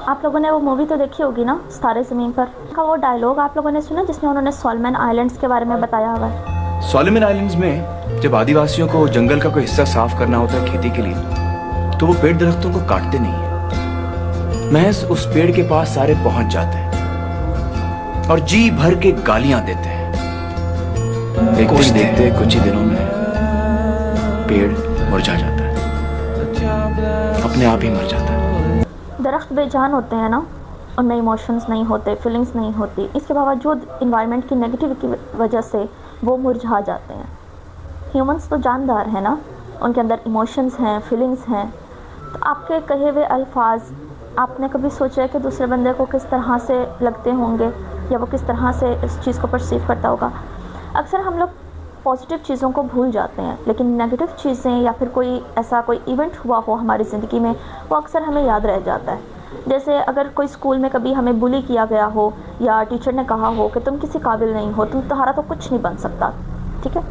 आप लोगों ने वो मूवी तो देखी होगी ना, सितारे ज़मीन पर का वो डायलॉग आप लोगों ने सुना जिसमें उन्होंने सोलोमन आइलैंड्स के बारे में बताया हुआ है। सोलोमन आइलैंड्स में जब आदिवासियों को जंगल का कोई हिस्सा साफ करना होता है खेती के लिए, तो वो पेड़ दरख्तों को काटते नहीं है, महज उस पेड़ के पास सारे पहुंच जाते हैं और जी भर के गालियां देते हैं। एक दिन देखते कुछ ही दिनों में पेड़ मुरझा जाता है, अपने आप ही मर जाता है। दरख्त बेजान होते हैं ना, उनमें इमोशंस नहीं होते, फीलिंग्स नहीं होती, इसके बावजूद इन्वायरमेंट की नेगेटिव की वजह से वो मुरझा जाते हैं। ह्यूमंस तो जानदार हैं ना, उनके अंदर इमोशंस हैं, फीलिंग्स हैं। तो आपके कहे हुए अल्फाज आपने कभी सोचा है कि दूसरे बंदे को किस तरह से लगते होंगे या वो किस तरह से इस चीज़ को परसीव करता होगा। अक्सर हम लोग पॉजिटिव चीज़ों को भूल जाते हैं, लेकिन नेगेटिव चीज़ें या फिर कोई ऐसा कोई इवेंट हुआ हो हमारी ज़िंदगी में, वो अक्सर हमें याद रह जाता है। जैसे अगर कोई स्कूल में कभी हमें बुली किया गया हो या टीचर ने कहा हो कि तुम किसी काबिल नहीं हो, तुम्हारा तो कुछ नहीं बन सकता, ठीक है।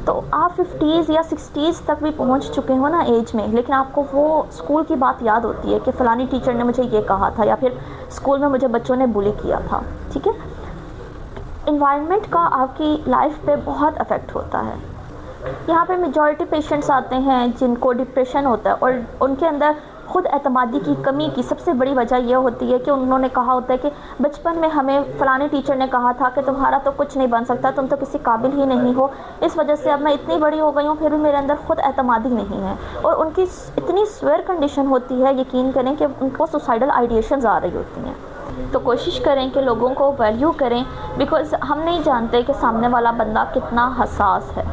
तो आप 50s या 60s तक भी पहुंच चुके हो ना एज में, लेकिन आपको वो स्कूल की बात याद होती है कि फ़लानी टीचर ने मुझे ये कहा था या फिर स्कूल में मुझे बच्चों ने बुली किया था, ठीक है। इन्वायरमेंट का आपकी लाइफ पे बहुत अफेक्ट होता है। यहाँ पे मेजॉरिटी पेशेंट्स आते हैं जिनको डिप्रेशन होता है और उनके अंदर खुद एतमादी की कमी की सबसे बड़ी वजह यह होती है कि उन्होंने कहा होता है कि बचपन में हमें फ़लाने टीचर ने कहा था कि तुम्हारा तो कुछ नहीं बन सकता, तुम तो किसी काबिल ही नहीं हो, इस वजह से अब मैं इतनी बड़ी हो गई हूँ फिर भी मेरे अंदर खुद एतमादी नहीं है। और उनकी इतनी स्वेयर कंडीशन होती है, यकीन करें कि उनको सुसाइडल आइडिएशंस आ रही होती हैं। तो कोशिश करें कि लोगों को वैल्यू करें, बिकॉज़ हम नहीं जानते कि सामने वाला बंदा कितना हसास है।